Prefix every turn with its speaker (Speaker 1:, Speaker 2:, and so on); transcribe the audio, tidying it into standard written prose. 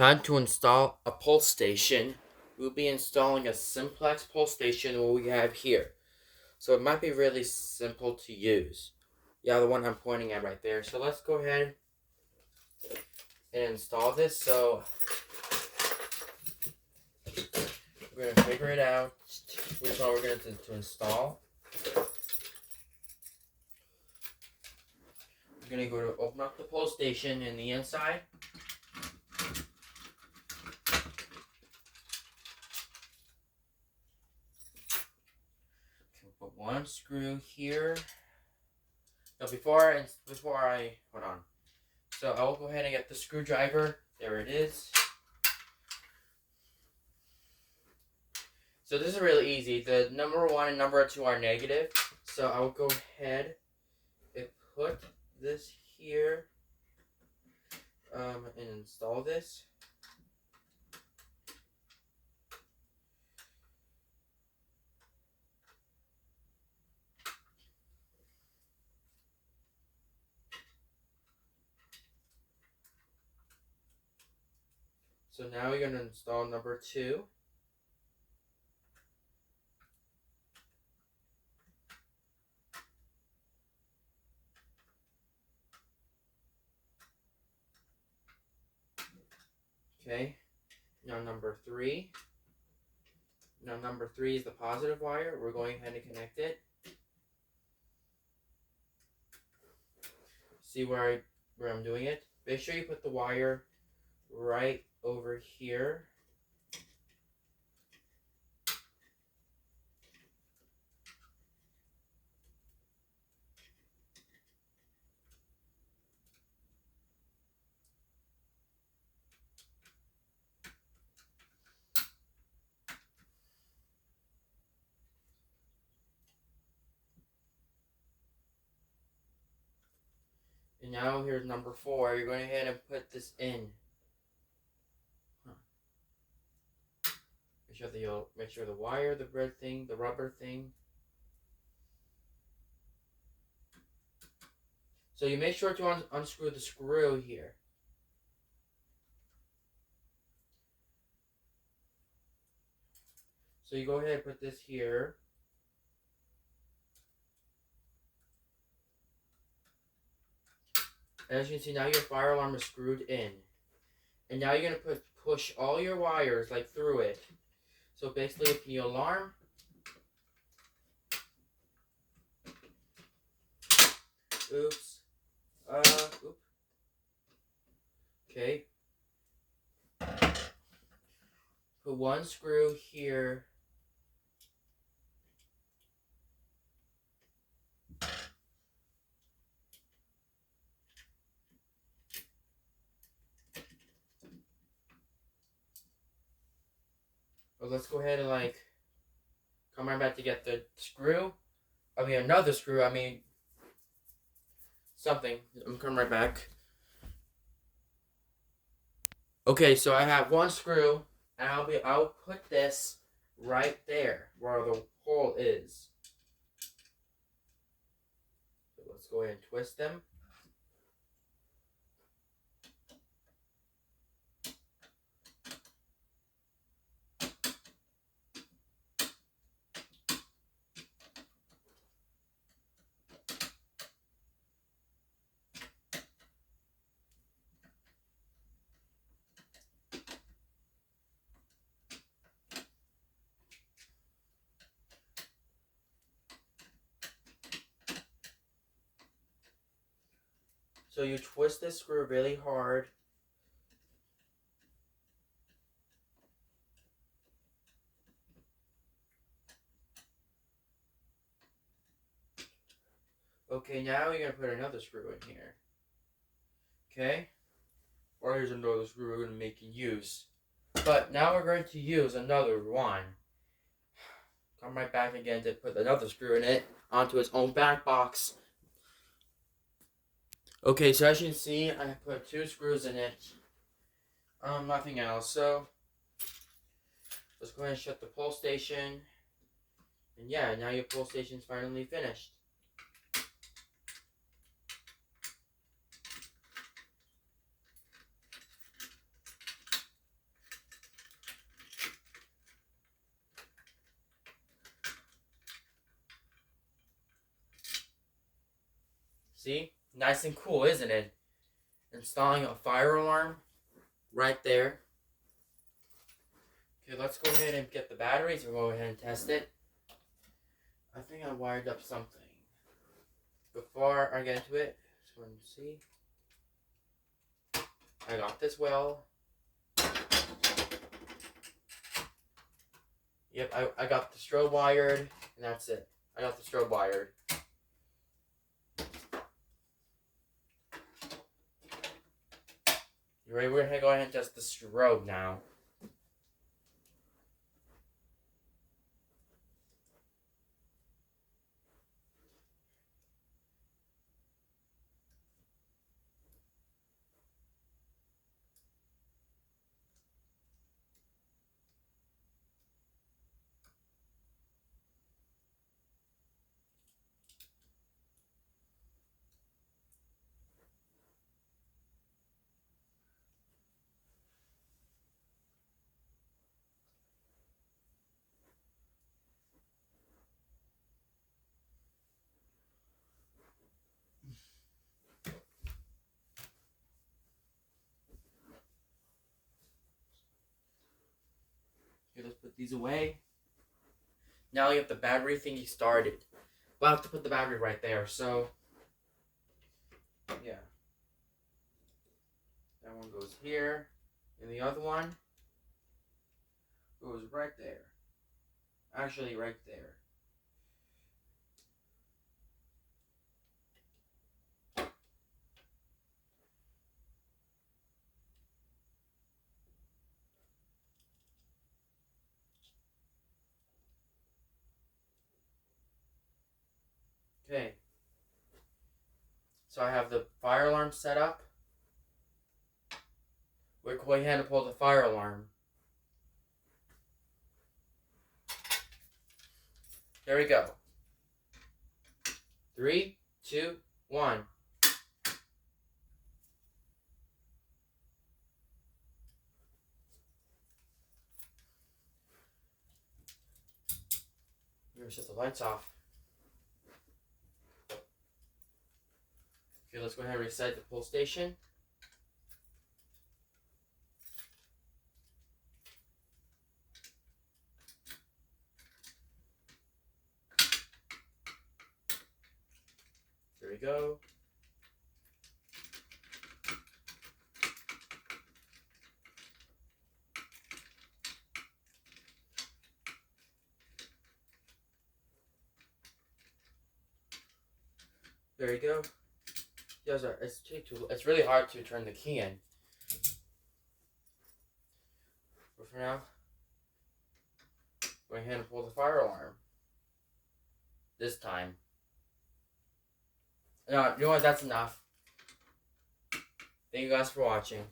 Speaker 1: Time to install a pulse station. We'll be installing a simplex pulse station what we have here. So it might be really simple to use. Yeah, the one I'm pointing at right there. So let's go ahead and install this. So we're going to figure it out which one we're going to install. We're going to go to open up the pulse station in the inside. Put one screw here. Now before I hold on. So I will go ahead and get the screwdriver. There it is. So this is really easy. The number 1 and number 2 are negative. So I will go ahead and put this here and install this. So now we're going to install number 2. Okay, now number 3. Now number 3 is the positive wire. We're going ahead and connect it. See where I'm doing it? Make sure you put the wire right over here. And now here's number 4. You're going ahead and put this in. Make sure the wire, the red thing, the rubber thing. So you make sure to unscrew the screw here. So you go ahead and put this here. As you can see, now your fire alarm is screwed in. And now you're going to push all your wires like through it. So basically if the alarm, oops. Okay. Put one screw here. Well, let's go ahead and come right back to get the screw. Another screw. Something. I'm coming right back. Okay, so I have one screw, and I'll put this right there where the hole is. So let's go ahead and twist them. So you twist this screw really hard. Okay, now you're going to put another screw in here. Okay? Or here's another screw we're going to make use. But now we're going to use another one. Come right back again to put another screw in it onto its own back box. Okay, so as you can see, I put 2 screws in it. Nothing else. So let's go ahead and shut the pulse station. And yeah, now your pulse station's finally finished. See? Nice and cool, isn't it? Installing a fire alarm right there. Okay, let's go ahead and get the batteries and go ahead and test it. I think I wired up something. Before I get into it, let's go ahead and see. I got this well. Yep, I got the strobe wired, and that's it. I got the strobe wired. You ready? We're gonna go ahead and test the strobe now. Okay, let's put these away. Now you have the battery thingy started. But I have to put the battery right there, so yeah. That one goes here, and the other one goes right there. Actually, right there. Okay. So I have the fire alarm set up. We're going ahead and pull the fire alarm. There we go. 3, 2, 1. We're gonna shut the lights off. Okay, let's go ahead and reset the pull station. There we go. There you go. Yes, sir. It's really hard to turn the key in. But for now, go ahead and pull the fire alarm. This time. No, you know what? That's enough. Thank you guys for watching.